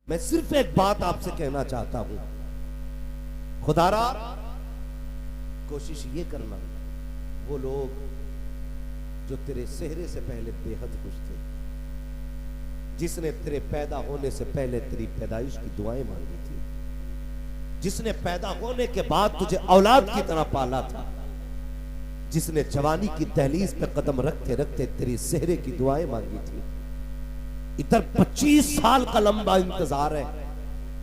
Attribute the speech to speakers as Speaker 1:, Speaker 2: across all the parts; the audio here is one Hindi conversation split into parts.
Speaker 1: मैं सिर्फ एक बात आपसे कहना चाहता हूं, खुदारा कोशिश ये करना, वो लोग जो तेरे सेहरे से पहले बेहद खुश थे, जिसने तेरे पैदा होने से पहले तेरी पैदाइश की दुआएं मांगी थी, जिसने पैदा होने के बाद तुझे औलाद की तरह पाला था, जिसने जवानी की दहलीज पे कदम रखते रखते तेरी सेहरे की दुआएं मांगी थी, इधर 25 साल का लंबा इंतजार है,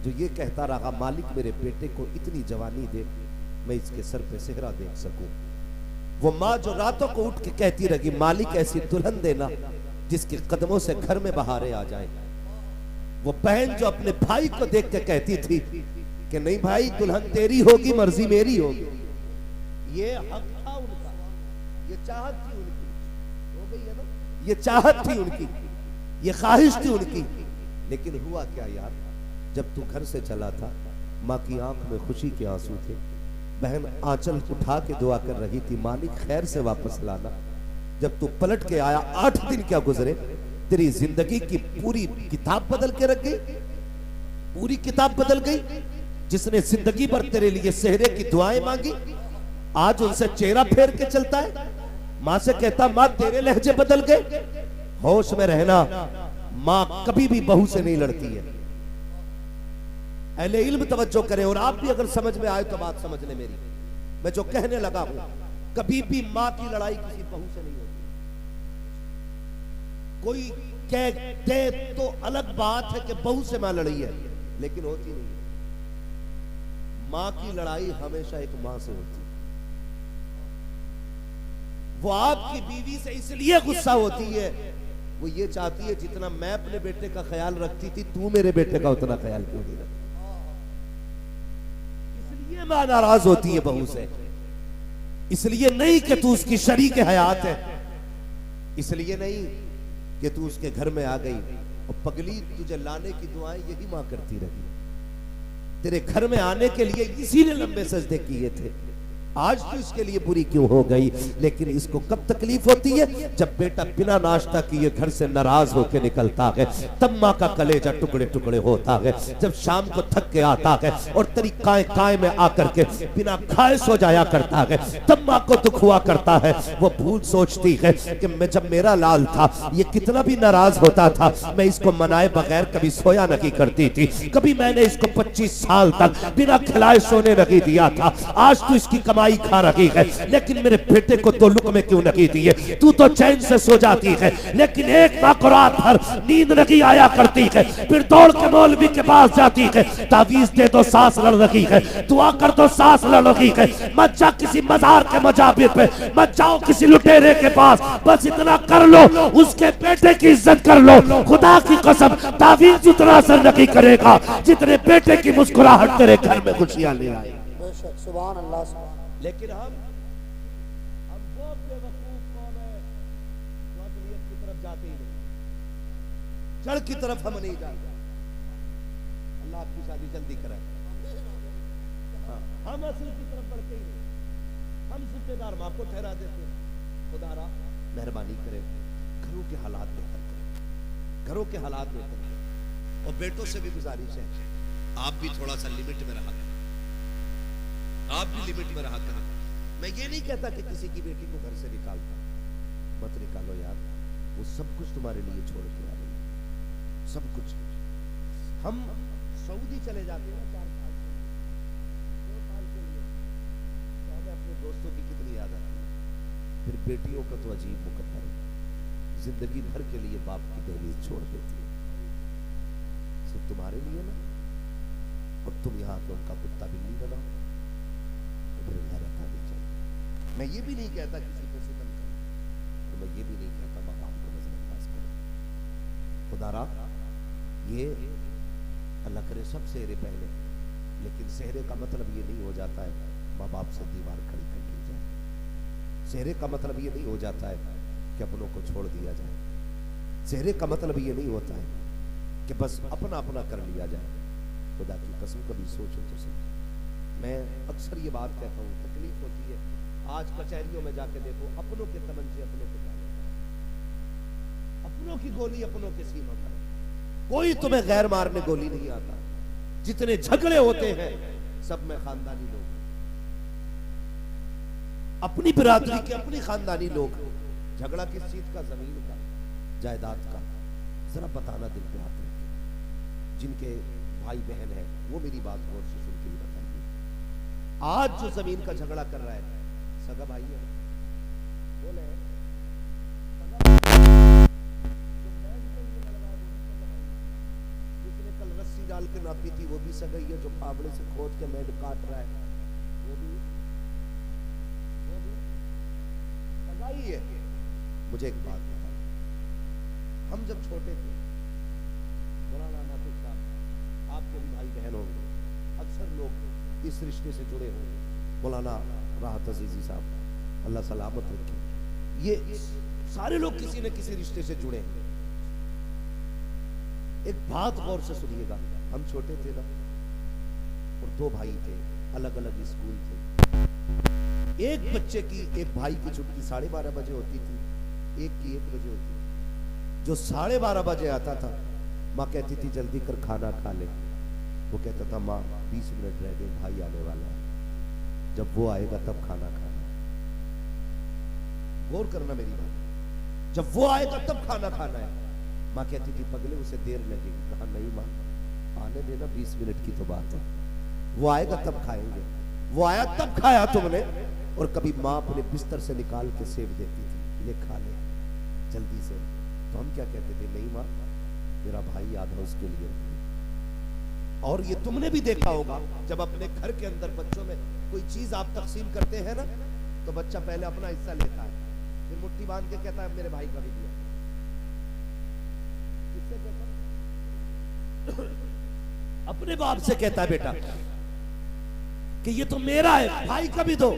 Speaker 1: जो ये कहता रहा मालिक मेरे बेटे को इतनी जवानी दे, मैं इसके सर पे सेहरा देख सकूं। वो माँ जो रातों को उठ के कहती रही मालिक ऐसी दुल्हन देना जिसके कदमों से घर में बहारें आ जाए। वो बहन जो अपने भाई को देख के कहती थी कि नहीं भाई दुल्हन तेरी होगी, मर्जी मेरी होगी। ये हक था उनका, ये चाहत थी उनकी, हो गई है ना, ये चाहत थी उनकी, ये ख्वाहिश थी उनकी। लेकिन हुआ क्या यार, जब तू घर से चला था माँ की आंख में खुशी के आंसू थे, बहन आंचल उठा के दुआ कर रही थी मालिक खैर से वापस लाना। जब तू पलट के आया 8 दिन क्या गुजरे, तेरी जिंदगी की पूरी किताब बदल के रख गई, पूरी किताब बदल गई। जिसने जिंदगी भर तेरे लिए सेहरे की दुआएं मांगी, आज उनसे चेहरा फेर के चलता है। माँ से कहता माँ तेरे लहजे बदल गए। होश में रहना, माँ कभी भी बहू से नहीं लड़ती है। अहले इल्म तवज्जो करें, और आप भी अगर समझ में आए तो बात समझ ले मेरी। मैं जो कहने लगा हूं, कभी भी माँ की लड़ाई किसी बहू से नहीं होती। कोई कह दे तो अलग बात है कि बहू से माँ लड़ी है, लेकिन होती नहीं है। माँ की लड़ाई हमेशा एक माँ से होती है। वो आपकी बीवी से इसलिए गुस्सा होती है, वो ये चाहती है जितना मैं अपने बेटे का ख्याल रखती थी तू मेरे बेटे का उतना ख्याल क्यों नहीं रखती। इसलिए मां नाराज होती है बहू से, इसलिए नहीं कि तू उसकी शरीक हयात है, इसलिए नहीं कि तू उसके घर में आ गई और पगली तुझे लाने की दुआएं यही मां करती रही। तेरे घर में आने के लिए इसी ने लंबे सजदे किए थे, आज तो इसके लिए बुरी क्यों हो गई। लेकिन इसको कब तकलीफ होती है, जब बेटा बिना नाश्ता किए घर से नाराज होकर निकलता है, तब माँ का कलेजा टुकड़े टुकड़े होता है। जब शाम को थक के आता है और तेरी काय काय में आकर के बिना खाए सो जाया करता है, तब माँ को दुख हुआ करता है। वो भूल सोचती है कि मैं जब मेरा लाल था ये कितना भी नाराज होता था, मैं इसको मनाए बगैर कभी सोया नहीं करती थी, कभी मैंने इसको 25 साल तक बिना खिलाए सोने नहीं दिया था। आज तो इसकी खा रही है, लेकिन मेरे बेटे को तो लुक़मे क्यों नहीं दिए। तू तो चैन से सो जाती है, लेकिन एक माँ को रात भर नींद नहीं आया करती है, फिर दौड़ के मौलवी के पास जाती है, तावीज दे दो सांस लड़ रही है, दुआ कर दो सांस लड़ रही है। मत जा किसी मजार के मजाबिर पे, मत जाओ किसी लुटेरे के पास, बस इतना कर लो उसके बेटे की इज्जत कर लो। खुदा की कसम तावीज उतना असर नहीं करेगा जितने बेटे की मुस्कुराहट तेरे घर में खुशियां ले आए। सुभान अल्लाह। लेकिन हम वो बेवकूफ कौन है जो असलियत की तरफ जाते ही नहीं, जड़ की तरफ हम नहीं जाते। अल्लाह आपकी शादी जल्दी कराए। हाँ, हम असल की तरफ बढ़ते ही नहीं, हम जिम्मेदार माँ को ठहरा देते हैं। खुदारा मेहरबानी करें, घरों के हालात बेहतर करें, घरों के हालात बेहतर करें। और बेटों से भी गुजारिश है, आप भी थोड़ा सा लिमिट में रहा, आप भी लिमिट में रहा करें। मैं ये नहीं कहता कि किसी की बेटी को घर से निकालता, मत निकालो यार, वो सब कुछ तुम्हारे लिए छोड़ के आ रही है, सब कुछ। हम सऊदी चले जाते हैं 4 साल के लिए, 2 साल के लिए, तो हमें अपने दोस्तों की कितनी याद आती है। फिर बेटियों का तो अजीब मुकद्दर है, जिंदगी भर के लिए बाप की दहलीज छोड़ देती है, सिर्फ तुम्हारे लिए ना। और तुम यहाँ के उनका कुत्ता बिल्ली बनाओ, मैं ये भी नहीं कहता किसी को सितम करो, तो मैं ये भी नहीं कहता माँ बाप को नजरअंदाज करो। खुदारा ये अल्लाह करे सब सेहरे पहले, लेकिन सेहरे का मतलब ये नहीं हो जाता है माँ बाप से दीवार खड़ी कर ली जाए। सेहरे का मतलब ये नहीं हो जाता है कि अपनों को छोड़ दिया जाए। सेहरे का मतलब ये नहीं होता है कि बस अपना अपना कर लिया जाए। खुदा की कसम कभी सोचो तो सही। मैं अक्सर ये बात कहता हूँ, तकलीफ होती है, आज कचहरियों में जाके देखो, अपनों के तमंचे अपनों के जाने, अपनों की गोली अपनों के सीनों पर, कोई तुम्हें गैर मारने गोली नहीं आता। जितने झगड़े होते हैं सब में खानदानी लोग, अपनी बिरादरी के अपनी खानदानी लोग। झगड़ा किस चीज का? जमीन का, जायदाद का। जरा बताना दिल पे हाथ रख के, जिनके भाई बहन है वो मेरी बात गौर से सुन के ही बताइए। आज जो जमीन का झगड़ा कर रहा है सगा भाई है, बोले जिसने कल रस्सी डाल के नापी थी वो भी सगाई है, जो फावड़े से खोद के मेड काट रहा है वो भी सगाई है। मुझे एक बात बताओ, हम जब छोटे थे, मौलाना नाफिज साहब आपके भी भाई बहन होंगे, अक्सर लोग इस रिश्ते से जुड़े होंगे, मौलाना राहत अजीजी साहब अल्लाह सलामत रखे, ये सारे लोग किसी न किसी रिश्ते से जुड़े हैं। एक बात गौर से सुनिएगा, हम छोटे थे ना और दो भाई थे, अलग अलग स्कूल थे। एक बच्चे की, एक भाई की छुट्टी 12:30 बजे होती थी, एक की 1 बजे होती थी। जो 12:30 बजे आता था, माँ कहती थी जल्दी कर खाना खा ले। वो कहता था माँ 20 मिनट रह गए, भाई आने वाला है, जब वो आएगा तब खाना खाना। गौर करना मेरी बात, जब वो आएगा तब खाना खाना है। माँ कहती थी पगले उसे देर लगेगी। कहा नहीं माँ, आने देना, 20 मिनट की तो बात है, वो आएगा तब खाएंगे। वो आया तब खाया तुमने। और कभी माँ अपने बिस्तर से निकाल के सेब देती थी, ये खा ले जल्दी से। तो हम क्या कहते थे, नहीं माँ मेरा भाई याद है उसके लिए। और ये तुमने भी देखा होगा, जब अपने घर के अंदर बच्चों में कोई चीज आप तकसीम करते हैं ना, तो बच्चा पहले अपना हिस्सा लेता है, फिर मुट्ठी बांध के कहता है मेरे भाई का भी दिया। किससे कहता? अपने बाप से कहता है बेटा कि ये तो मेरा है, भाई का भी दो।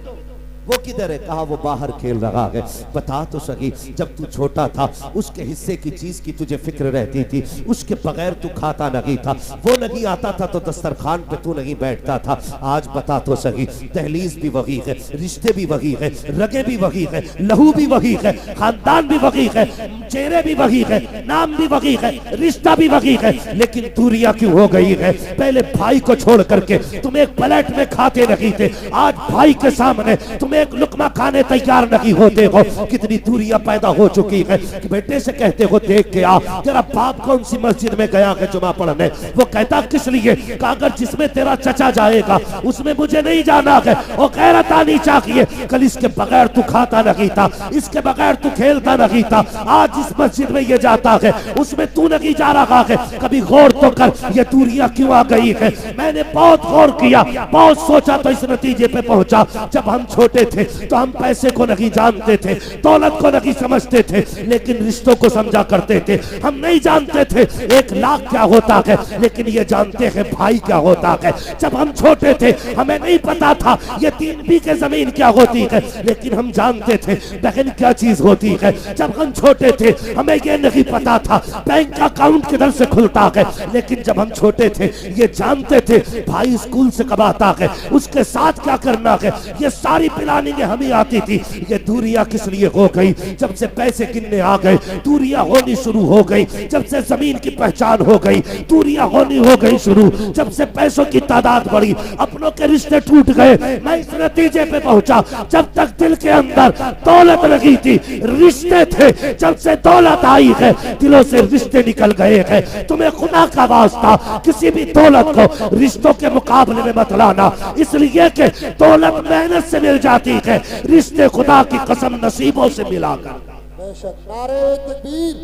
Speaker 1: वो किधर है? कहा वो बाहर खेल रहा है। बता तो सही, जब तू छोटा था उसके हिस्से की चीज की तुझे फिक्र रहती थी, उसके बगैर तू खाता नहीं था। वो नहीं आता था तो दस्तरखान पे तू नहीं बैठता था। आज बता तो सही, दहलीज भी वही है, रिश्ते भी वही है, रगे भी वही है, लहू भी वही है, खानदान भी वही है, चेहरे भी वही है, नाम भी वही है, रिश्ता भी वही है, लेकिन दूरियां क्यों हो गई है? पहले भाई को छोड़ करके तुम एक प्लेट में खाते नहीं थे, आज भाई के सामने तुम एक लुकमा खाने तैयार नहीं होते हो। कितनी दूरियां पैदा हो चुकी है कि बेटे से कहते हो देख के आ, तेरा बाप कौन सी मस्जिद में गया है जुमा पढ़ने? वो कहता किस लिए? कि अगर जिसमें तेरा चचा जाएगा उसमें मुझे नहीं जाना है। वो गैरत आनी चाहिए। कल इसके बगैर तू खाता नहीं था, इसके बगैर तू खेलता नहीं था, आज इस मस्जिद में ये जाता है उसमें तू नहीं जा रहा है। कभी गौर तो कर, ये दूरियां क्यों आ गई है? मैंने बहुत गौर किया, बहुत सोचा, तो इस नतीजे पे पहुंचा, जब हम छोटे थे तो हम पैसे को नहीं जानते थे, दौलत को नहीं समझते थे, लेकिन रिश्तों को समझा करते थे। हम नहीं जानते थे 1 लाख क्या होता है, लेकिन ये जानते हैं भाई क्या होता है। जब हम छोटे थे हमें नहीं पता था ये 3 बीघे जमीन क्या होती है, लेकिन हम जानते थे बहन क्या चीज होती है। जब हम छोटे थे हमें ये नहीं पता था बैंक का अकाउंट किधर से खुलता है, लेकिन जब हम छोटे थे ये जानते थे भाई स्कूल से कब आता है, उसके साथ क्या करना है, ये सारी प्लानिंग हमें आती थी। ये दूरियां किस लिए हो गई? जब से पैसे गिनने आ गए दूरियां होनी शुरू हो गई, जब से जमीन की पहचान हो गई दूरियां होनी हो गई शुरू, जब से पैसों की तादाद बढ़ी अपनों के रिश्ते टूट गए। मैं इस नतीजे पे पहुंचा, जब तक दिल के अंदर दौलत लगी थी रिश्ते थे, जब से दौलत आई है दिलों से रिश्ते निकल गए हैं। तुम्हें खुदा का वास्ता किसी भी दौलत को रिश्तों के मुकाबले में मत लाना, इसलिए कि दौलत मेहनत से मिल जाती है, रिश्ते खुदा की कसम नसीबों से मिलाकर।
Speaker 2: बेशक नारे तकबीर,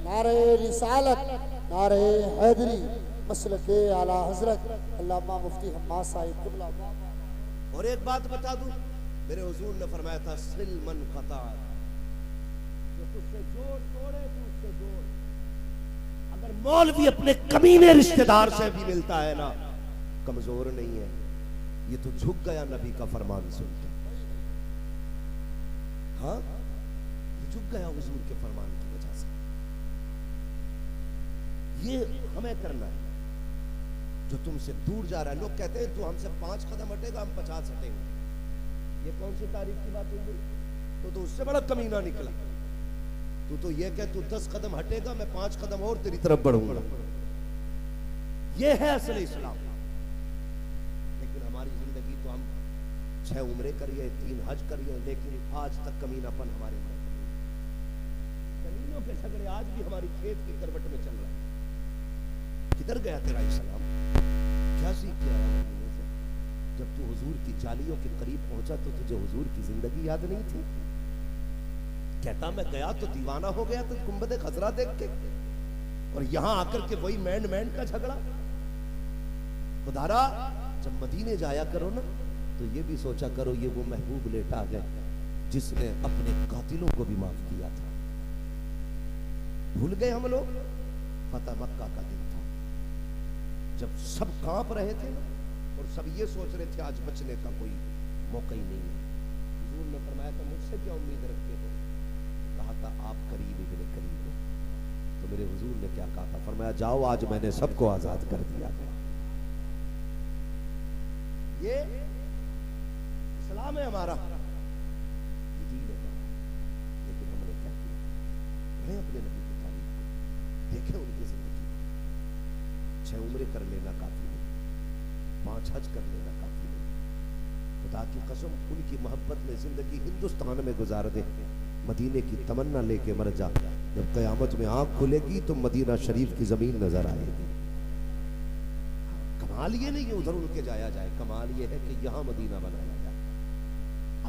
Speaker 2: नारे रिसालत, नारे हैदरी, मसलके आला हजरत अल्लामा मुफ्ती हम्माद साहिब क़िबला।
Speaker 1: और एक बात बता दूं, मेरे हुजूर ने फरमाया था सिल मन क़ता, जो तुझसे जोड़ तोड़े तू उससे जोड़। अगर मौलवी अपने कमीने रिश्तेदार से भी मिलता है ना, कमजोर नहीं है, ये तो झुक गया नबी का फरमान सुनकर। हाँ, ये झुक गया हुजूर के फरमान की वजह से। ये हमें करना है। जो तुमसे दूर जा रहा है, लोग कहते हैं तू हमसे 5 कदम हटेगा हम 50 हटेंगे। ये कौन सी तारीफ की बात हुई? तो उससे बड़ा कमीना निकला। तू तो ये कह तू 10 कदम हटेगा मैं 5 कदम और तेरी तरफ बढ़ूंगा। ये है असल इस्लाम। लेकिन हमारी जिंदगी तो हम 6 उम्रें करिए, 3 हज करिए, लेकिन आज तक कमीनापन हमारे अंदर जमीनों के झगड़े आज भी हमारी खेत की करवट में चल रहे हैं। किधर गया तेरा इस्लाम? क्या सीख के आया मदीने से? जब तू हुजूर की जालियों के करीब पहुंचा तो तुझे हुजूर की जिंदगी याद नहीं थी? कहता मैं गया तो दीवाना हो गया तो गुंबद खजरा देख के, और यहां आकर के वही मैंड मैंड का झगड़ा। खुदारा जब मदीने जाया करो ना तो ये भी सोचा करो ये वो महबूब लेटा है जिसने अपने कातिलों को भी माफ किया था। भूल गए हम लोग? फतह मक्का का दिन था जब सब कांप रहे थे ना, और सब ये सोच रहे थे आज बचने का कोई मौका ही नहीं है। हुजूर ने फरमाया था मुझसे क्या उम्मीद रखते हो? कहा था आप करीब इब्ने करीब हो। तो मेरे हुजूर ने क्या कहा था? फरमाया जाओ आज मैंने सबको आजाद कर दिया। ये इस्लाम है हमारा, ये दीन है हमारा। लेकिन हमने क्या किया? मैं अपने नबी की तारीफ को देखे, उनकी जिंदगी 6 उम्रें कर लेना काफी नहीं, 5 हज कर लेना काफी नहीं। खुदा की कसम उनकी मोहब्बत में जिंदगी हिंदुस्तान में गुजार दे, मदीने की तमन्ना लेके मर जा। जब कयामत में आंख खुलेगी तो मदीना शरीफ की जमीन नजर आएगी। कमाल ये नहीं है उधर उनके जाया जाए, कमाल ये है कि यहां मदीना बनाया जाए।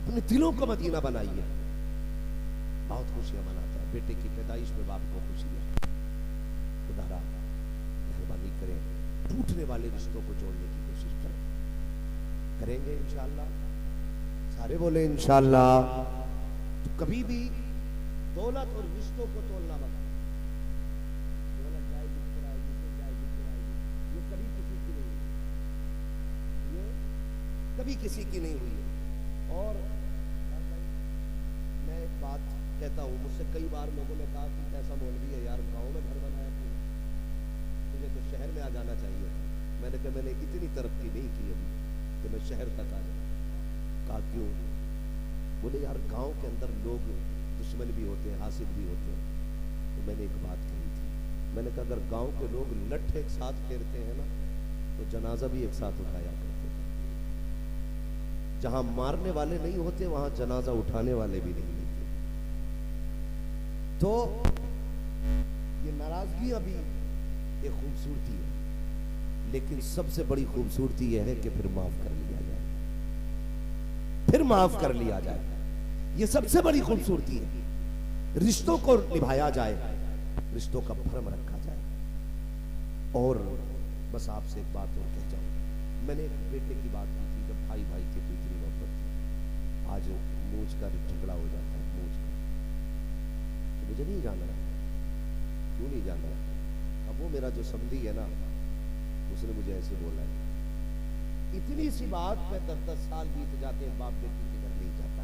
Speaker 1: अपने दिलों को मदीना बनाइए। बहुत खुशियां मनाता है बेटे की पैदाइश में, बाप को खुशी है। खुदारा मेहरबानी करें, टूटने वाले रिश्तों को जोड़ने की कोशिश करें। करेंगे इंशाअल्लाह? सारे बोले इंशाअल्लाह। तो कभी भी दौलत और रिश्तों को तोड़ना मत। दौलत जाएगी फिर आएगी, फिर जाएगी फिर आएगी, ये कभी किसी की नहीं हुई, ये कभी किसी की नहीं हुई है। और मैं एक बात कहता हूँ, मुझसे कई बार लोगों ने कहा कि कैसा मौलवी है यार, गांव में घर बनाया तुझे तो शहर में आ जाना चाहिए था। मैंने कहा मैंने इतनी तरक्की नहीं की अभी कि मैं शहर तक आ जाऊँ। कहा क्यों? बोले यार गांव के अंदर लोग दुश्मन भी होते हैं, हासिद भी होते हैं। तो मैंने एक बात कही थी, मैंने कहा अगर गांव के लोग लठ एक साथ फेरते हैं ना तो जनाजा भी एक साथ उठाया करते हैं। जहां मारने वाले नहीं होते वहां जनाजा उठाने वाले भी नहीं होते। तो ये नाराजगी अभी एक खूबसूरती है, लेकिन सबसे बड़ी खूबसूरती यह है कि फिर माफ कर लिया जाए, फिर माफ कर लिया जाए। ये सबसे बड़ी खूबसूरती है। रिश्तों को निभाया जाए, रिश्तों का भरम रखा जाए। और बस आपसे एक बात और कह जाऊं, मैंने एक बेटे की बात की थी, जब भाई भाई के बीच इतनी मोहब्बत थी, आज मूंछ का झगड़ा हो जाता है, मूंछ का। तो मुझे नहीं जाना है, क्यों नहीं जाना है? अब वो मेरा जो समधी है ना, उसने मुझे ऐसे बोला है, इतनी सी बात पे 10-10 साल बीत जाते हैं, बाप बेटी के घर नहीं जाता,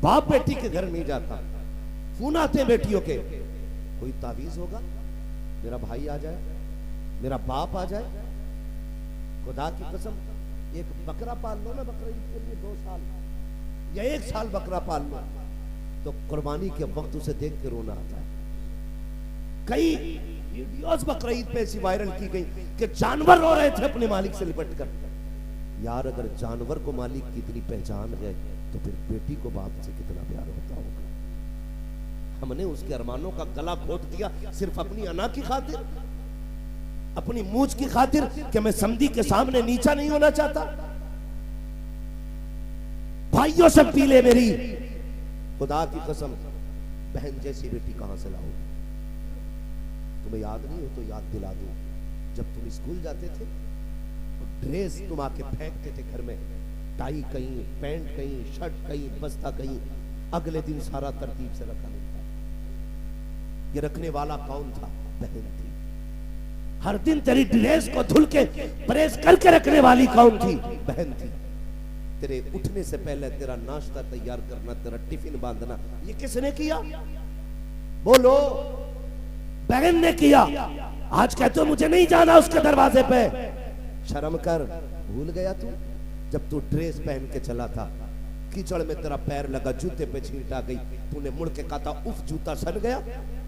Speaker 1: बाप बेटी के घर नहीं जाता, फोन आते हैं बेटियों के, कोई तावीज होगा, मेरा भाई आ जाए, मेरा बाप आ जाए। खुदा की कसम, एक बकरा पाल लो ना बकरा ईद के लिए 2 साल या 1 साल बकरा पाल लो, तो कुर्बानी के वक्त उसे देख के रोना आता है। कई वीडियोस बकरा ईद पे ऐसी वायरल की गई कि जानवर रो रहे थे अपने मालिक से लिपट कर। यार अगर जानवर को मालिक की इतनी पहचान है तो फिर बेटी को बाप से कितना प्यार होता होगा। हमने उसके अरमानों का गला घोट दिया सिर्फ अपनी अना की खातिर, अपनी मूंछ की खातिर कि मैं समधी के सामने नीचा नहीं होना चाहता। भाइयों से पीले मेरी, खुदा की कसम, बहन जैसी बेटी कहां से लाओ? तुम्हें याद नहीं हो तो याद दिला दूं, जब तुम स्कूल जाते थे तो ड्रेस तुम आके फेंकते थे घर में, टाई कहीं, पैंट कहीं, शर्ट कहीं, बस्ता कहीं, अगले दिन सारा तरतीब से रखा नहीं था। ये रखने वाला कौन था? बहन थी। हर दिन तेरी ड्रेस को धुल के प्रेस करके रखने वाली कौन थी? बहन थी। तेरे उठने से पहले तेरा नाश्ता तैयार करना, तेरा टिफिन बांधना, ये किसने किया? बोलो, बहन ने किया। आज कहते हो मुझे नहीं जाना उसके दरवाजे पे, शर्म कर। भूल गया तू? जब तू ड्रेस पहन के चला था, कीचड़ में तेरा पैर लगा, जूते पे छींट आ गई, तूने मुड़ के कहा था उफ जूता सन गया।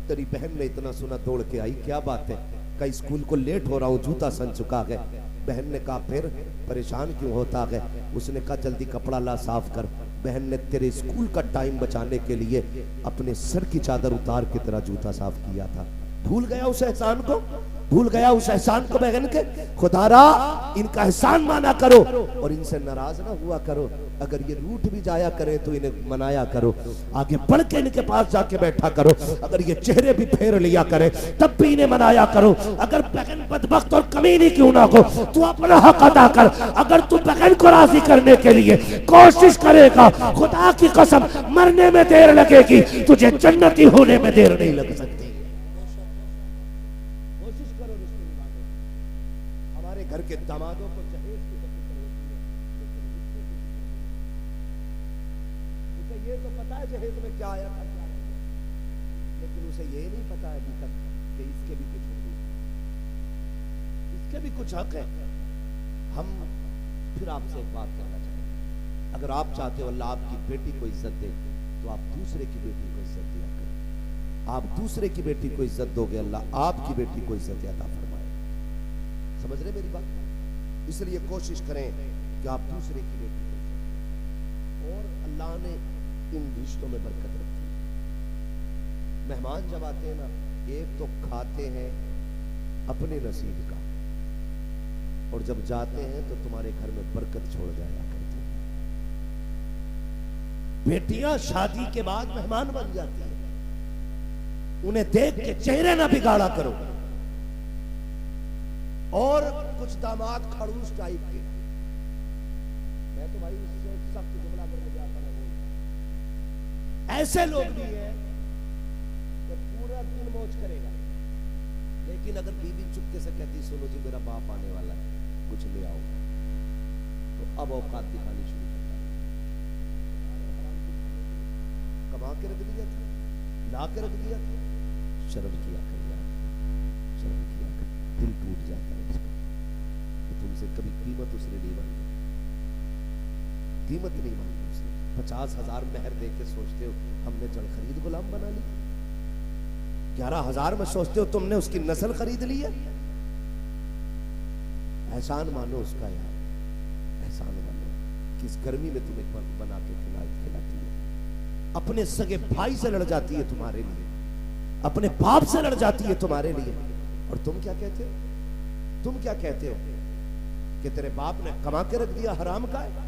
Speaker 1: तेरी बहन ने इतना सुना, दौड़ के आई, क्या बात है? कई स्कूल को लेट हो रहा हूँ, जूता सन चुका है। बहन ने कहा फिर परेशान क्यों होता है? उसने कहा जल्दी कपड़ा ला साफ कर। बहन ने तेरे स्कूल का टाइम बचाने के लिए अपने सर की चादर उतार के तेरा जूता साफ किया था। भूल गया उस एहसान को, भूल गया उस एहसान को बहन के। खुदारा इनका एहसान माना करो और इनसे नाराज ना हुआ करो। अगर ये रूठ भी जाया करे तो इन्हें मनाया करो, आगे बढ़ के इनके पास जाके बैठा करो। अगर ये चेहरे भी फेर लिया करे तब भी इन्हें मनाया करो। अगर बहन बदबख्त और कमीनी क्यों ना हो, तू अपना हक अदा कर। अगर तू बहन को राजी करने के लिए कोशिश करेगा, खुदा की कसम मरने में देर लगेगी, तुझे जन्नती होने में देर नहीं लग सकती। घर के दामादों को जहेज की फिक्र होती है, उसे ये तो पता है जहेज में क्या आया था, लेकिन उसे ये नहीं पता है अभी तक कि इसके भी कुछ हक है, इसके भी कुछ हक है। हम फिर आपसे एक बात कहना चाहेंगे, अगर आप चाहते हो अल्लाह आपकी बेटी को इज्जत दे तो आप दूसरे की बेटी को इज्जत दिया करें। आप दूसरे की बेटी को इज्जत दोगे, अल्लाह आपकी बेटी को इज्जत अता फरमाए। समझ रहे मेरी बात? इसलिए कोशिश करें कि आप दूसरे की बेटी को इज्जत दें। और अल्लाह ने इन रिश्तों में बरकत रखी है। मेहमान जब आते हैं ना, एक तो खाते हैं अपने नसीब का, और जब जाते हैं तो तुम्हारे घर में बरकत छोड़ जाया करती है। बेटियां शादी के बाद मेहमान बन जाती हैं, उन्हें देख के चेहरे ना बिगाड़ा करो। और कुछ दामाद खड़ूस टाइप के, मैं तो भाई उससे सख्त जुमला करने जाता हूं, ऐसे लोग भी हैं कि पूरा दिन मौज करेगा, लेकिन अगर बीवी चुपके से कहती सुनो जी मेरा बाप आने वाला है, कुछ ले आओ, तो अब औकात दिखानी शुरू करता है। कमा के रख दिया था, ला के रख दिया था, शर्म किया कर यार, शर्म किया कर। दिल टूट जाता है उसका कि तुमसे कभी कीमत उसने नहीं मांगी, कीमत नहीं मांगी उसने। 50,000 मेहर दे के सोचते हो हमने जड़ खरीद गुलाम बना ली, 11,000 में सोचते हो तुमने उसकी नस्ल खरीद ली है। एहसान मानो उसका यार, एहसान मानो कि इस गर्मी में तुम्हें बना के खिलाती है। अपने सगे भाई से लड़ जाती है तुम्हारे लिए, अपने बाप से लड़ जाती है तुम्हारे लिए, और तुम क्या कहते हो? तुम क्या कहते हो कि तेरे बाप ने कमा के रख दिया हराम का है?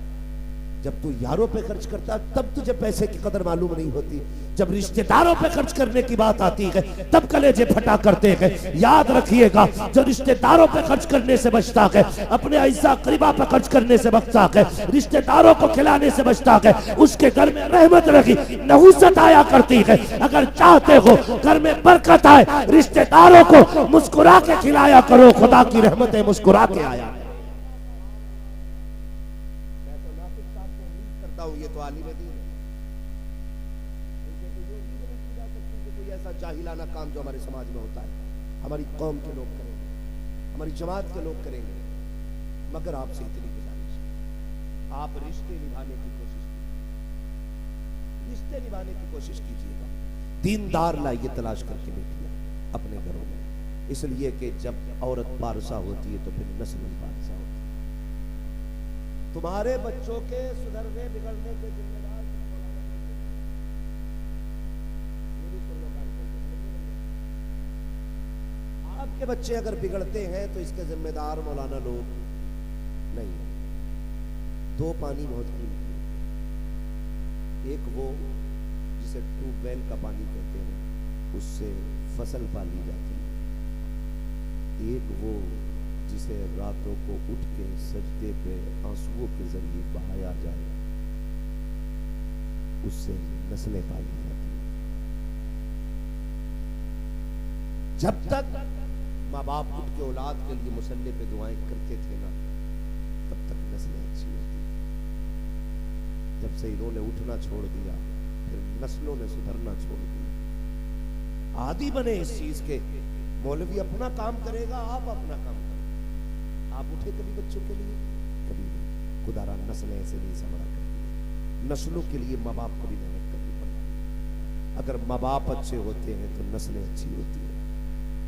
Speaker 1: जब तू यारों पे खर्च करता तब तुझे पैसे की कदर मालूम नहीं होती, जब रिश्तेदारों पे खर्च करने की बात आती है तब कलेजे फटा करते हैं। याद रखिएगा, जो रिश्तेदारों पे खर्च करने से बचता है, अपने अइज़ा करीबा पे खर्च करने से बचता है, रिश्तेदारों को खिलाने से बचता है, उसके घर में रहमत रखी नहुसत आया करती है। अगर चाहते हो घर में बरकत आए, रिश्तेदारों को मुस्कुरा के खिलाया करो, खुदा की रहमतें मुस्कुरा के आया। ये तो आलिम दीन है, कोई ऐसा जाहिलाना काम जो हमारे समाज में होता है हमारी कौम के लोग करेंगे, हमारी जमात के लोग करेंगे। मगर आपसे इतनी गुजारिश, आप रिश्ते निभाने की कोशिश कीजिए, रिश्ते निभाने की कोशिश कीजिएगा। दीनदार लाइए तलाश करके बेटियां अपने घरों में, इसलिए कि जब औरत पारसा होती है तो फिर नस्ल पारसा होती है। तुम्हारे बच्चों के सुधरने बिगड़ने के जिम्मेदार आपके बच्चे अगर बिगड़ते हैं तो इसके जिम्मेदार मौलाना लोग नहीं है। दो पानी बहुत कीमती है, एक वो जिसे ट्यूबवेल का पानी कहते हैं, उससे फसल पाली जाती है, एक वो जिसे रातों को उठ के सजदे पे आंसुओं के जरिए बहाया जाए, उससे नस्लें पाली जाती हैं। जब तक माँ बाप उठ के औलाद के लिए मुसल्ले पे दुआएं करते थे ना, तब तक नस्लें अच्छी होती। जब से इन्होंने उठना छोड़ दिया, फिर नस्लों ने सुधरना छोड़ दिया। आदी बने इस चीज के, मौलवी अपना काम करेगा, आप अपना काम करें। आप उठे कभी बच्चों के लिए? कभी नहीं। खुदारा नस्लें ऐसे नहीं संभला करती, नस्लों के लिए माँ बाप को भी मेहनत करनी पड़ती है। अगर माँ बाप अच्छे होते हैं तो नस्लें अच्छी होती हैं।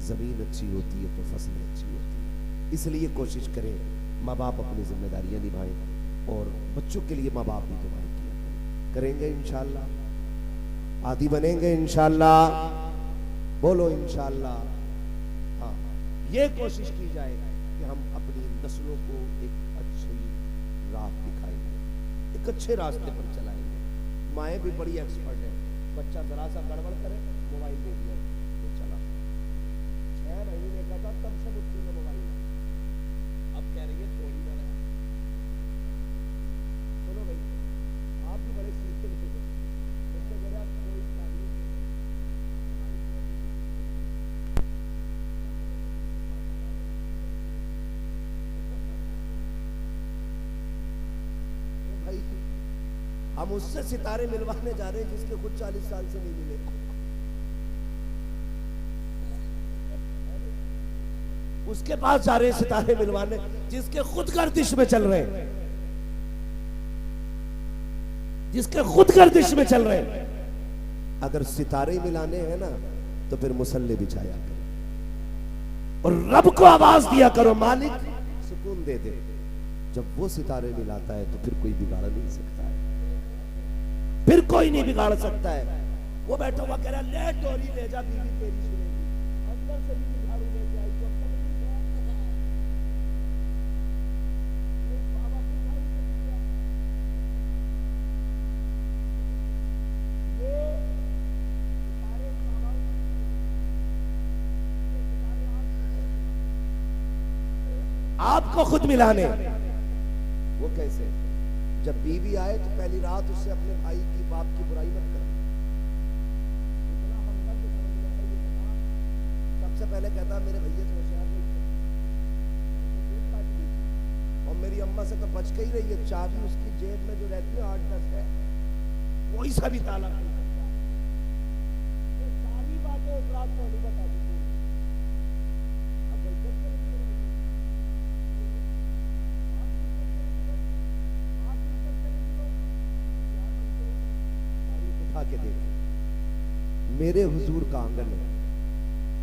Speaker 1: ज़मीन अच्छी होती है तो फसलें अच्छी होती हैं। इसलिए कोशिश करें माँ बाप अपनी जिम्मेदारियां निभाएं और बच्चों के लिए माँ बाप भी दुआएं किया करें। करेंगे इंशाअल्लाह, आदि बनेंगे इंशाअल्लाह, बोलो इंशाअल्लाह। हाँ, ये कोशिश की जाए कि हम अपनी नस्लों को एक अच्छी राह दिखाएंगे, एक अच्छे रास्ते पर चलाएंगे। माएँ भी बड़ी एक्सपर्ट है, बच्चा जरा सा गड़बड़ करे मोबाइल दे दिया तो चला। 6 महीने का था तब से मुट्ठी में मोबाइल, अब कह रही है छोड़ी ना रहा। चलो भाई, आप भी बड़े सीखते थे, मुझसे कह रहे आप कोई भाई, हम उससे सितारे मिलवाने जा रहे हैं जिसके खुद 40 साल से नहीं मिले। उसके पास जा रहे हैं सितारे मिलवाने जिसके खुद गर्दिश में चल रहे हैं, जिसके खुद गर्दिश में चल रहे हैं। अगर सितारे मिलाने हैं ना तो फिर मुसल्ले बिछाया करो और रब को आवाज दिया करो, मालिक सुकून दे दे। जब वो सितारे मिलाता है तो फिर कोई बिगाड़ नहीं सकता है, फिर कोई नहीं बिगाड़ सकता है। वो बैठा हुआ कह रहा ले डोरी ले जा, बीवी तेरी सुनेगी। अंदर से बीवी झाड़ू लेके आई तो आपको खुद मिलाने। वो कैसे? जब बीवी आए तो पहली रात उससे अपने भाई की बाप की बुराई मत कर। सबसे पहले कहता मेरे भैया से होशियार नहीं, और मेरी अम्मा से तो बच के ही रही है। चाबी उसकी जेब में जो रहती है 8-10 है, वही सा भी ताला नहीं सकता। सारी बातें उस रात को नहीं बता दी। के देखें, मेरे हुजूर का आंगन है,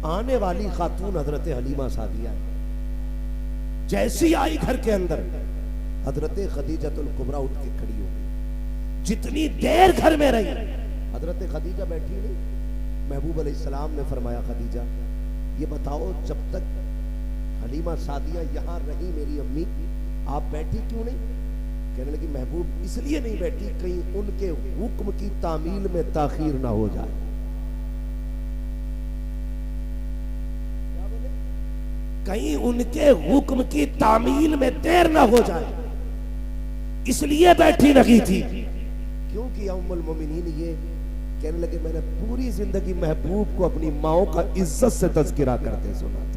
Speaker 1: आने वाली खातून हजरत हलीमा सादिया है। जैसी आई घर के अंदर हजरत खदीजतुल कुबरा उठ के खड़ी हो गई। जितनी देर घर में रही हजरत खदीजा बैठी नहीं। महबूब अलैहिस्सलाम ने फरमाया खदीजा ये बताओ जब तक हलीमा सादिया यहां रही मेरी अम्मी, आप बैठी क्यों नहीं? कहने लगी महबूब इसलिए नहीं बैठी कहीं उनके हुक्म की तामील में ताखीर ना हो जाए। क्या बोले? कहीं उनके हुक्म की तामील में देर ना हो जाए, इसलिए बैठी रही थी। क्योंकि उम्मुल मोमिनीन ये कहने लगे मैंने पूरी जिंदगी महबूब को अपनी माओ का इज्जत से तज़किरा करते सुना था।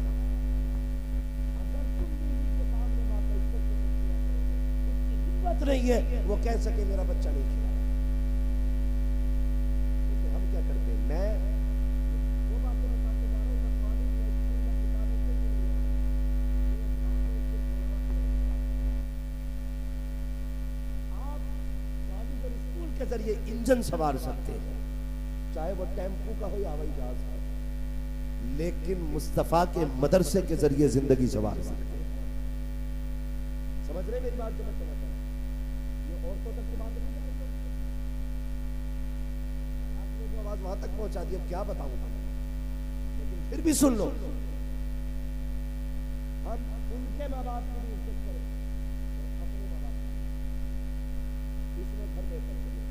Speaker 1: नहीं है वो कह सके मेरा बच्चा नहीं खिला। तो हम क्या करते हैं? मैं वो बातें बताते जा रहा हूं। आप स्कूल के जरिए इंजन सवार सकते हैं, चाहे वो टेम्पू का हो या हवाई जहाज का, लेकिन मुस्तफा के मदरसे के जरिए जिंदगी सवार सकते हैं। समझ रहे मेरी बात? जो मैं औरतों तक की बात नहीं जाएगी, आपने जो आवाज वहां तक पहुंचा दी, अब क्या बताऊं, लेकिन फिर भी सुन लो। हम उनके माँ बाप की भी इज्जत करें, अपने माँ बाप की। इसमें घर बेहतर चलेगा,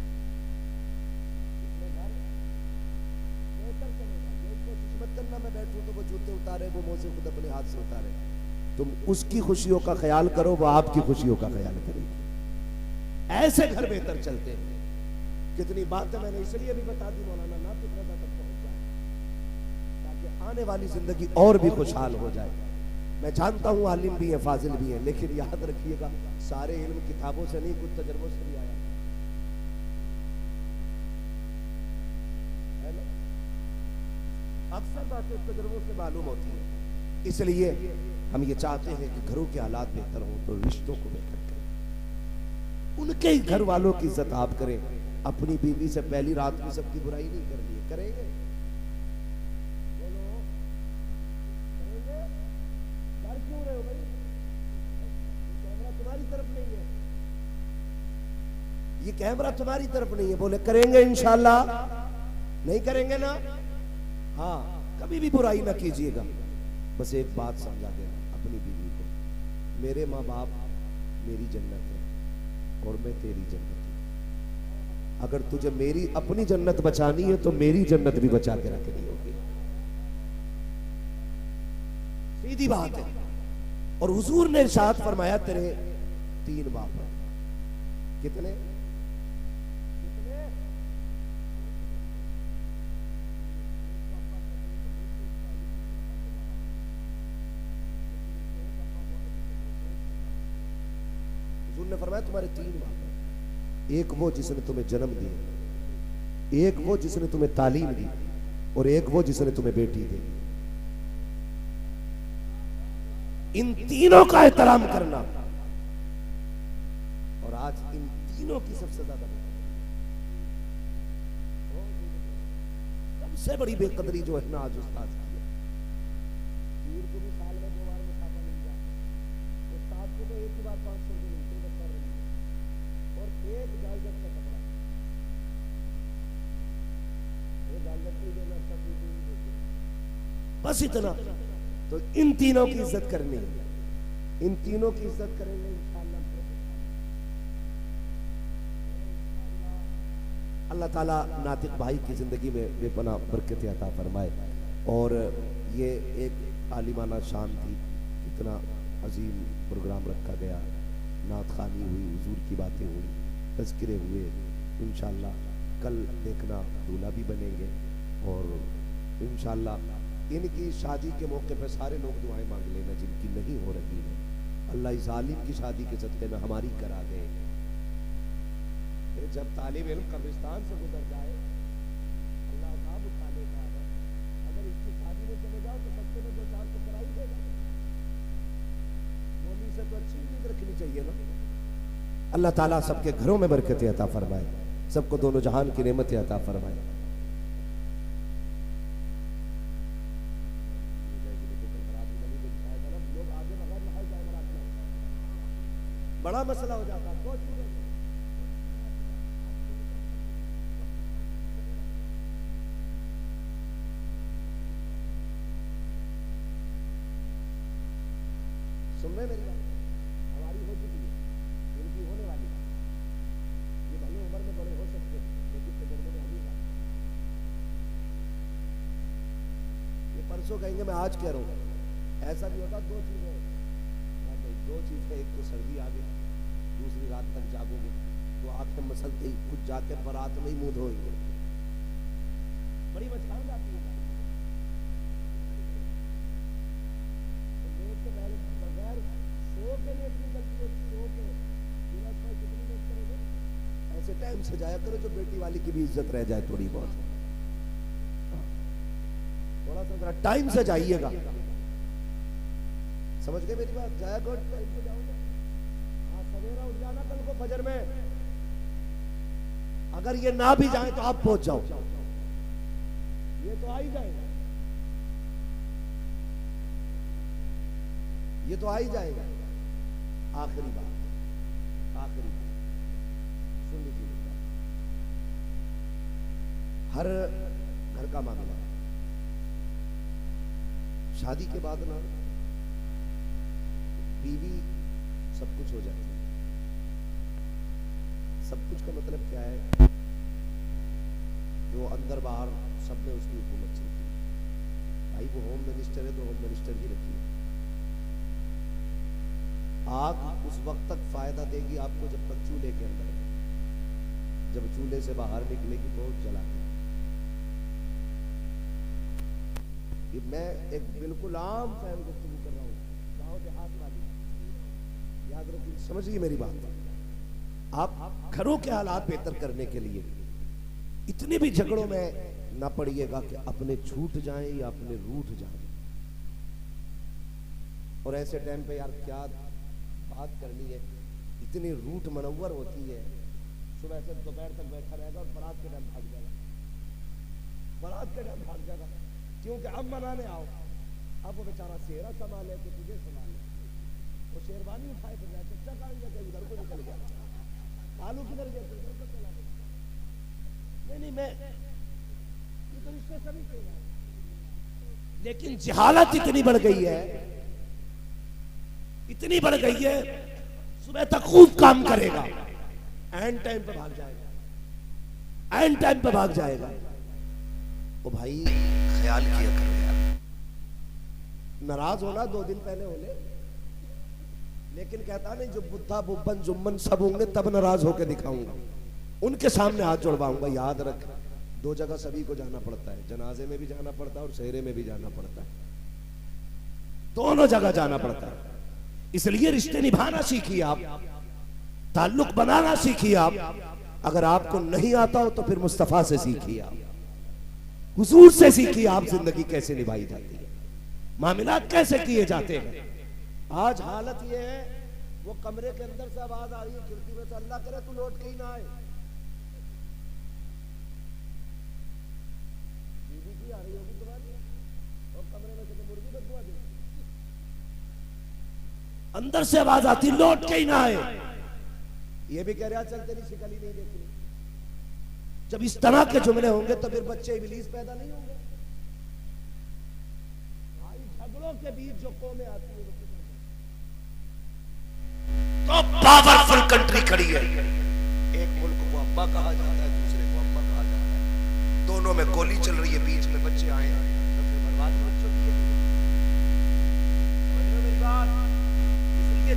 Speaker 1: इसमें घर बेहतर चलेगा। ये कोशिश मत करना मैं बैठूं तो वो जूते उतारे, वो मोजे खुद अपने हाथ से उतारे। तुम उसकी खुशियों का ख्याल करो, वो आपकी खुशियों का ख्याल करेगी। ऐसे घर बेहतर चलते हैं। कितनी बातें मैंने इसलिए भी बता दी मौलाना ना फिक्र तक पहुंच जाए, ताकि आने वाली जिंदगी और भी खुशहाल हो जाए। मैं जानता हूं आलिम भी है, फाजिल भी है, लेकिन याद रखिएगा सारे इल्म किताबों से नहीं, कुछ तजर्बों से भी आया है ना। अक्सर बातें तजर्बों से मालूम होती है। इसलिए हम ये चाहते हैं कि घरों के हालात बेहतर हों तो रिश्तों को बेहतर करें, उनके घर वालों की इज्जत आप करें। अपनी बीवी से पहली रात में सबकी बुराई नहीं करनी है, करेंगे बोलो ये कैमरा तुम्हारी तरफ नहीं है। बोले करेंगे इंशाल्लाह। नहीं करेंगे ना? हाँ, कभी भी बुराई ना कीजिएगा। बस एक बात समझा देना अपनी बीवी को, मेरे माँ बाप मेरी जन्नत है और मैं तेरी जन्नत हूं। अगर तुझे मेरी अपनी जन्नत बचानी है तो मेरी जन्नत भी बचा के रखनी होगी। सीधी बात है। और हुजूर ने इरशाद फरमाया तेरे 3 बाप हैं। कितने? हुजूर ने फरमाया तुम्हारे 3 बाप हैं। एक वो जिसने तुम्हें जन्म दिया, एक वो जिसने तुम्हें तालीम दी, और एक वो जिसने तुम्हें बेटी दी। इन तीनों का एहतराम करना। और आज इन तीनों की सबसे ज्यादा सबसे बड़ी बेकदरी जो है ना आज उस्ताद की है। पीर को भी साल में 2 बार मुसाफा मिल जाए, उस्ताद को तो एक ही बार 500 रुपये मिलते हैं कर रही है। और एक इजाजत का कपड़ा, एक इजाजत नहीं देना, सब बस इतना। तो इन तीनों की इज्जत करनी है, इन तीनों की इज्जत करेंगे इंशाअल्लाह। अल्लाह ताला नातिक भाई की जिंदगी में बेपनाह बरकत अता फरमाए। और ये एक आलिमाना शान थी, कितना अजीम प्रोग्राम रखा गया, नात खानी हुई, हुजूर की बातें हुई, तज़किरे हुए। इंशाअल्लाह कल देखना दूल्हा भी बनेंगे और इंशाअल्लाह इनकी शादी के मौके पर सारे लोग दुआएं मांग लेना जिनकी नहीं हो रही है। अल्लाह इस आलिम की शादी के सदक़े में हमारी करा दे। जब तालिब इल्म कब्रिस्तान से गुजर जाए, अल्लाह साहब उठाने का है। अगर इसकी शादी में चले जाओ तो सत्ते में 2-4 तो करा ही देगा। मौलवी से तो अच्छी उम्मीद रखनी चाहिए ना। अल्लाह ताला सबके घरों में बरकत अता फरमाए, सबको दोनों जहान की नेमत अता फरमाए। बड़ा मसला हो जाता है। सुन रहे मेरी बात? हमारी हो चुकी है, इनकी होने वाली है। ये भले उम्र में बड़े हो सकते हैं लेकिन तजर्बे में हम ही बात। ये परसों कहेंगे मैं आज कह रहा हूँ। ऐसा भी होता 2 चीजें, 2 चीजें। एक तो सर्दी आ गई, दूसरी रात तक जागोगे तो आंखें मसलते ही कुछ जाके बारात में ही मुंह धोएंगे। बड़ी मचकान जाती है। बगैर सो के लेट निकलती है, सो के बिना सोए कितनी लेट करोगे? ऐसे टाइम से जाया करो जो बेटी वाली की भी इज्जत रह जाए थोड़ी बहुत। थोड़ा सा जरा टाइम से जाइएगा। समझ गए मेरी बात? जाया करो टाइम से जाओगे। हाँ, सवेरा उठ जाना कल को फजर में। अगर ये ना भी जाए तो आप पहुंच जाओ, ये तो आ ही जाएगा, ये तो आ ही जाएगा। आखिरी बात, आखिरी बात सुन लीजिए। हर घर का मामला है, शादी के बाद ना बीवी सब कुछ हो जाती है। सब कुछ का मतलब क्या है? जो अंदर बाहर सब में उसकी हुकूमत चलती है। भाई वो होम मिनिस्टर है तो होम मिनिस्टर ही रखिए। आग उस वक्त तक फायदा देगी आपको जब तक चूल्हे के अंदर है। जब चूल्हे से बाहर निकलेगी तो जला के। ये मैं एक बिल्कुल आम फैन गुफ्तगू कर रहा हूँ, गाँव देहात वाली। याद रखिए, समझिए मेरी बात। आप घरों के हालात बेहतर करने के लिए इतने भी झगड़ों में ना पड़िएगा कि अपने छूट जाएं या अपने रूठ जाएं। और ऐसे टाइम पे यार क्या बात करनी है, इतनी रूठ मनव्वर होती है। सुबह से दोपहर तक बैठा रहेगा और बारात के टाइम भाग जाएगा, बारात के टाइम भाग जाएगा। क्योंकि अब मनाने आओ, अब वो बेचारा सेहरा संभाले कि तुझे संभाले। वो शेरवानी उठाए फिर जाए, चच्चा कहाँ गया, उधर को निकल गया। आलू किधर गया? नहीं मैं ये तो रिश्ते सभी के हैं, लेकिन जहालत इतनी बढ़ गई है, इतनी बढ़ गई है, सुबह तक खूब काम करेगा, एंड टाइम पे भाग जाएगा, एंड टाइम पे भाग जाएगा। ओ भाई ख्याल किया करो यार, नाराज होना 2 दिन पहले होले, लेकिन कहता नहीं जो बुद्धा बुब्बन जुम्मन सब होंगे तब नाराज होकर दिखाऊंगा, उनके सामने हाथ जोड़वाऊंगा। याद रख 2 जगह सभी को जाना पड़ता है, जनाजे में भी जाना पड़ता है और सेहरे में भी जाना पड़ता है, दोनों जगह जाना पड़ता है। इसलिए रिश्ते निभाना सीखिए आप, ताल्लुक बनाना सीखिए आप। अगर आपको नहीं आता हो तो फिर मुस्तफा से सीखिए आप, हुजूर से सीखिए आप जिंदगी कैसे निभाई जाती है, मामलात कैसे किए जाते हैं। आज हालत ये है, वो कमरे के अंदर से आवाज आ रही है खिड़की में से, अल्लाह करे तू लौट के ही ना आए। बीवी की आ रही होगी तुम्हारी, और कमरे में से तो मुर्गी बदबू आ गई, अंदर से आवाज आती लौट के ही ना आए। ये भी कह रहा चल तेरी शिकल ही नहीं देखी। जब इस तरह के जुमले होंगे तो फिर बच्चे इब्लीस पैदा नहीं होंगे। झगड़ों के बीच जो कौमें आती है तो पावरफुल कंट्री खड़ी है, एक मुल्क को अब्बा कहा जाता है, दूसरे को अम्मा कहा जाता है, दोनों में गोली चल रही है, बीच में बच्चे आए हैं तो फिर बर्बाद बच्चों की है। मेरी बात,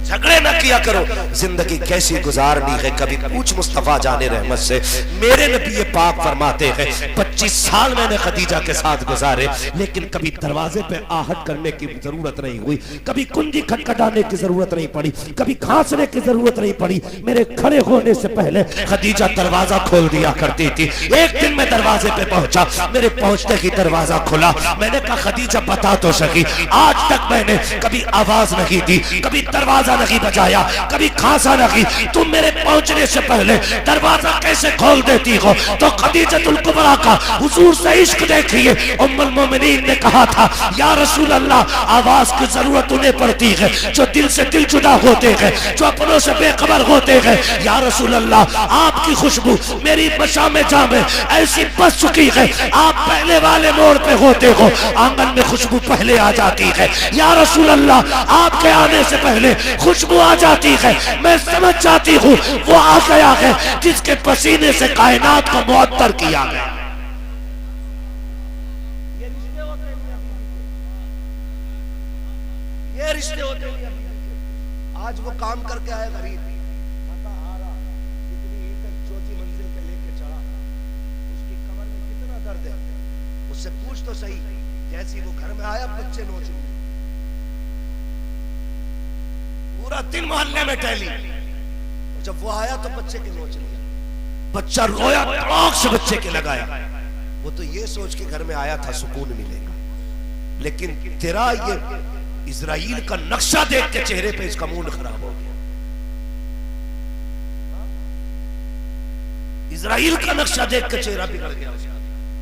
Speaker 1: झगड़े ना किया करो, जिंदगी कैसी गुजारनी है कभी पूछ मुस्तफा जाने रहमत से। मेरे नबी पाक फरमाते हैं 25 साल मैंने खदीजा के साथ गुजारे, लेकिन कभी दरवाजे पे आहट करने की जरूरत नहीं हुई, कभी कुंजी खटखटाने की जरूरत नहीं पड़ी, कभी खांसने की जरूरत नहीं पड़ी। मेरे खड़े होने से पहले खदीजा दरवाजा खोल दिया करती थी। एक दिन मैं दरवाजे पे पहुंचा, मेरे पहुंचते ही दरवाजा खुला, मैंने कहा खदीजा बता तो सकी, आज तक मैंने कभी आवाज नहीं दी, कभी दरवाजा नहीं बजाया, कभी खांसा नहीं, तुम मेरे पहुंचने से पहले दरवाजा कैसे खोल देती हो? तो खदीजतुल कुबरा का हुजूर से इश्क देखिए। उम्मुल मोमिनीन ने कहा था या रसूल अल्लाह, आवाज की जरूरत उन्हें पड़ती है जो दिल से दिल जुदा होते हैं, जो अपनों से बेखबर होते हैं। या रसूल अल्लाह, आपकी खुशबू मेरी बशा में जामे ऐसी बस चुकी है, आप पहले वाले मोड़ पे होते हो, आंगन में खुशबू पहले आ जाती है। या रसूल अल्लाह, आपके आने से पहले खुशबू आ जाती है, मैं समझ जाती हूँ वो आ गया है जिसके पसीने से कायनात को मुअत्तर किया गया। ये रिश्ते होते हैं, ये रिश्ते होते हैं। आज वो काम करके आए गरीब, कितनी ईंटें चौथी मंजिल पे लेके चढ़ा, उसकी कमर में कितना दर्द है, उससे पूछ तो सही। जैसे वो घर में आया बच्चे नोच लिए, पूरा दिन मोहल्ले में टहली, जब वो आया तो बच्चे के नोच लिया, बच्चा रोया, आंख से बच्चे के लगाया। वो तो ये सोच के घर में आया था सुकून मिलेगा, लेकिन तेरा ये इजराइल का नक्शा देख के चेहरे पे इसका मूड खराब हो गया। इजराइल का नक्शा देख के चेहरा बिगड़ गया,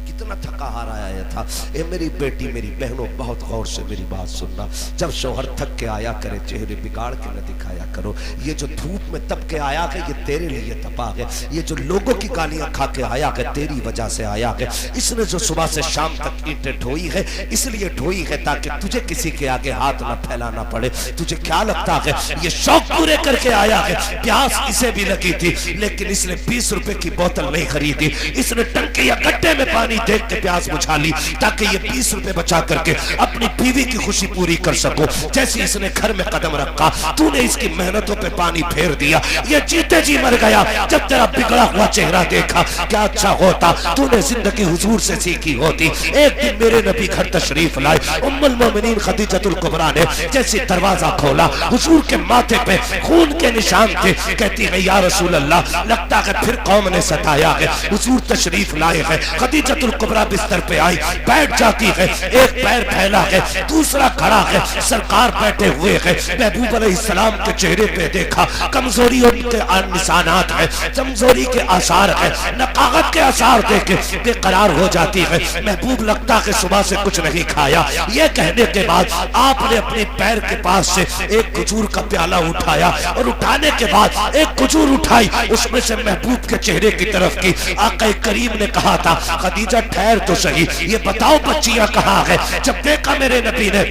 Speaker 1: कितना थका हारा आया था। ए मेरी बेटी, मेरी बहनों, बहुत गौर से मेरी बात सुनना। जब शौहर थक के आया करे, चेहरे बिगाड़ के न दिखाया करो। ये जो धूप में तप के आया है, ये तेरे लिए तपा है। ये जो लोगों की गालियां खा के आया है, तेरी वजह से आया है। इसने जो सुबह से शाम तक ईंटें ढोई है, इसलिए ढोई है ताकि तुझे किसी के आगे हाथ न फैलाना पड़े। तुझे क्या लगता है ये शौक पूरे करके आया है? प्यास इसे भी लगी थी, लेकिन इसने 20 रुपए की बोतल नहीं खरीदी। इसने टंके या गड्ढे में पानी देख के प्यास बुझा ली ताकि ये 20 रुपए बचा करके अपनी बीवी की खुशी पूरी कर सको। जैसे इसने घर में कदम रखा, तूने इसकी मेहनतों पे पानी फेर दिया, ये जीते जी मर गया। जब तेरा बिगड़ा हुआ चेहरा देखा, क्या अच्छा होता तूने जिंदगी हुजूर से सीखी होती। एक दिन मेरे नबी घर तशरीफ लाए, उम्मुल मोमिनीन खदीजतुल कुबरा ने जैसे दरवाजा खोला, हुजूर के माथे पे खून के निशान थे। कहती है या रसूल अल्लाह, लगता है फिर कौम ने सताया है। हुजूर तशरीफ लाए हैं, खदीजतुल कुबरा बिस्तर पे आई, बैठ जाती है, एक पैर फैला है, दूसरा खड़ा है, सरकार बैठे हुए है। महबूब अलैहिस्सलाम के चेहरे पे देखा कमजोरी के निशानात है, कमजोरी के आसार है, नकागत के आसार देखे बेकरार हो जाती है। महबूब लगता है सुबह से कुछ नहीं खाया। ये कहने के बाद आपने अपने पैर के पास से एक खजूर का प्याला उठाया और उठाने के बाद एक खजूर उठाई, उसमें से महबूब के चेहरे की तरफ की। आका करीम ने कहा था, खदीजा ठहर तो सही, ये बताओ बच्चियां कहाँ है? जब देखा मेरे नबी ने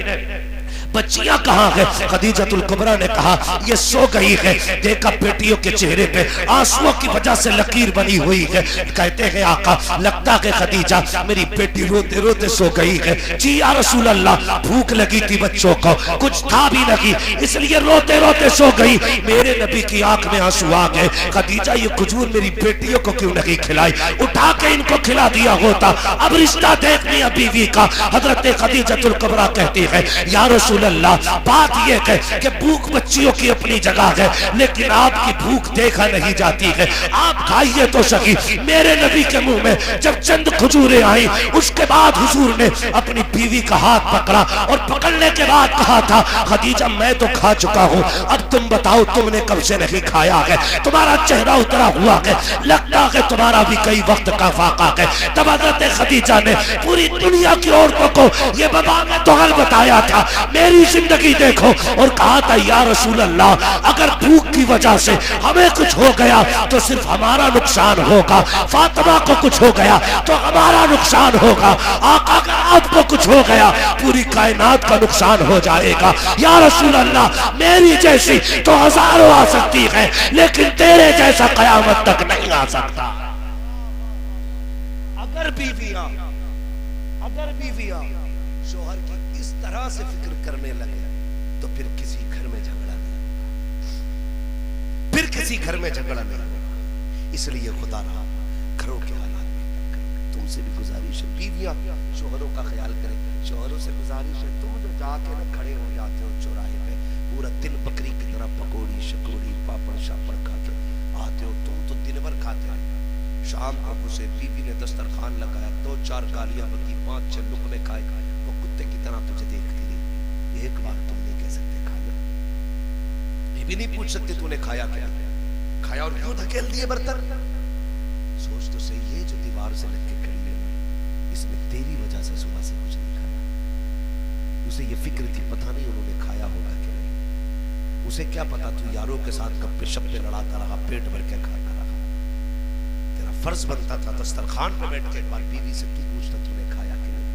Speaker 1: बच्चियां कहाँ है, खदीजतुल कुबरा ने कहा ये सो गई है। देखा बेटियों के चेहरे पे आंसुओं की वजह से लकीर बनी हुई है। कहते हैं आका लगता है खदीजा मेरी बेटी रोते रोते सो गई है। जी या रसूल अल्लाह, भूख लगी थी बच्चों को, कुछ था भी नहीं, इसलिए रोते रोते सो गई। मेरे नबी की आंख में आंसू आ गए। खदीजा ये खजूर मेरी बेटियों को क्यों नहीं खिलाई, उठा के इनको खिला दिया होता। अब रिश्ता देख लिया बीवी का। हजरत खदीजतुल कुबरा कहती है या रसूल अल्लाह, बात यह है कि भूख बच्चियों की अपनी जगह है, लेकिन आपकी भूख देखा नहीं जाती है। आप खाइए तो सही। मेरे नबी के मुंह में जब चंद खजूरें आई, उसके बाद हुजूर ने अपनी बीवी का हाथ पकड़ा और पकड़ने के बाद कहा था, खदीजा मैं तो खा चुका हूँ, अब तुम बताओ तुमने कब से नहीं खाया है? तुम्हारा चेहरा उतरा हुआ है, लगता है तुम्हारा भी कई वक्त का फाका है। तब हजरत खदीजा ने पूरी दुनिया की औरतों को यह बबा में तो हल बताया था, मेरी जिंदगी देखो, और कहा था या रसूल अल्लाह, अगर भूख की वजह से हमें कुछ हो गया तो सिर्फ हमारा नुकसान होगा, फातिमा को कुछ हो गया तो हमारा नुकसान होगा, आका का आपको कुछ हो गया पूरी कायनात का नुकसान हो जाएगा। या रसूल अल्लाह, मेरी जैसी तो हजारों आ सकती है, लेकिन तेरे जैसा कयामत तक नहीं आ सकता। अगर बीवियां शोहर की इस तरह से फिक्र करने लगे तो फिर किसी घर में झगड़ा नहीं, इसलिए खुदा रहा घरों के हालात में तुमसे भी गुजारिश है, बीवियां शोहरों का ख्याल करें। शोहरों से गुजारिश है, तुम जो जाके न खड़े हो जाते हो चौराहे पे, पूरा दिन बकरी की तरह पकौड़ी शकौड़ी पापड़ शापड़ खा के आते हो, तुम तो दिन भर खाते हो। शाम को उसे बीवी ने दस्तरखान लगाया, 2-4 गालियां बकी, 5-6 लुकमे खाए, वो कुत्ते की तरह तुझे देखती रही। एक बार तुम नहीं कह सकते खा लो, ये भी नहीं पूछ सकते तूने खाया क्या, खाया और क्यों धकेल दिए बर्तन। सोच तो सही है, जो दीवार से लग के खड़ी है इसने तेरी वजह से सुबह से कुछ नहीं खाया। उसे ये फिक्र थी पता नहीं उन्होंने खाया होगा क्या नहीं, उसे क्या पता तू यारों के साथ गप्पे शप्पे लड़ाता रहा, पेट भर के खाता रहा। तेरा फर्ज बनता था दस्तरखान पे बैठ के एक बार बीवी से तू पूछता तूने खाया कि नहीं।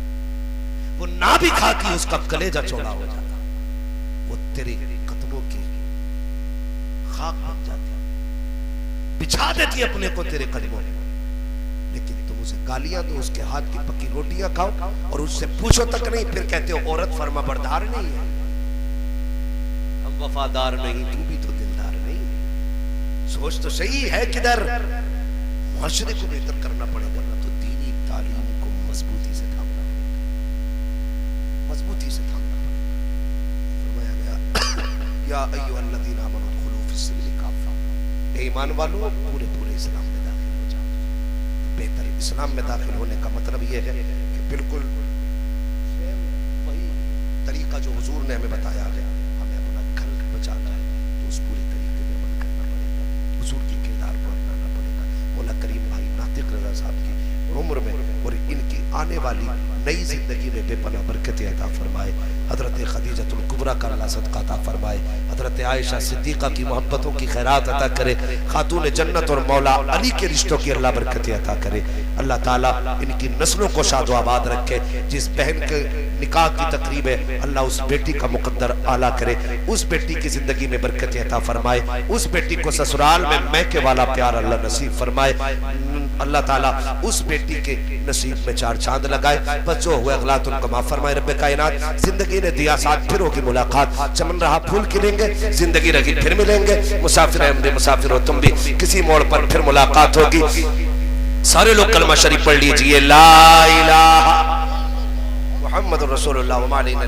Speaker 1: वो ना भी खाती उसका कलेजा चौड़ा हो जाता, वो तेरे कदमों की खाक बन जाती, बिछा देती अपने को तेरे कदमों में। लेकिन तुम उसे गालियां दो, उसके हाथ की पक्की रोटियां खाओ और उससे पूछो तक नहीं, फिर कहते हो औरत फर्मा बरदार नहीं है, हम वफादार नहीं, तू भी तो दिलदार नहीं। सोच तो सही है किधर मुआशरे को बेहतर करना पड़ेगा, ना तो दीनी तालीम को मजबूती से थामना पड़ेगा, मजबूती से थामना पड़ेगा। फरमाया गया या अय्युहल्लज़ीना आमनू उदखुलू फिस्सिल्मि काफ़ा, ईमान वालों पूरे पूरे इस्लाम में दाखिल हो जाओ। तो बेहतर इस्लाम में दाखिल होने का मतलब यह है कि बिल्कुल वही तरीका जो हुजूर ने हमें बताया है, हमें अपना घर बचाना है तो उस पूरे तरीके में अमल करना पड़ेगा, हुजूर की किरदार को अपनाना पड़ेगा। मौला करीम भाई नातिक रज़ा साहब की उम्र में और इनकी आने वाली नई जिंदगी में बेपनाह बरकतें अता फरमाए। हजरत खदीजतुल कुबरा का अल्लाह सदका अता फरमाए, हजरत आयशा सिद्दीका की मोहब्बतों की खैरात अता करे, खातून जन्नत और मौला अली के रिश्तों की अल्लाह बरकतें अता करे। अल्लाह ताला इनकी नस्लों को शादो आबाद रखे। जिस बहन के निकाह की तकरीब है अल्लाह उस बेटी का मुकद्दर आला करे, उस बेटी की जिंदगी में बरकतें अता फरमाए, उस बेटी को ससुराल में मैके वाला प्यार अल्लाह नसीब फरमाए। अल्लाह ताला उस बेटी के नसीब में 4 चांद लगाए। बस जो हुए अगलात उनको माफ फरमाए रब्बे कायनात। जिंदगी ने दिया साथ, फिर होगी मुलाकात, चमन रहा फूल खिलेंगे, जिंदगी रही फिर मिलेंगे। मुसाफिर अहमदे मुसाफिर हो तुम भी, किसी मोड़ पर फिर मुलाकात होगी। सारे लोग कलमा शरीफ पढ़ लीजिए, ला इलाहा मुहम्मदुर रसूलुल्लाह व मा अलैना।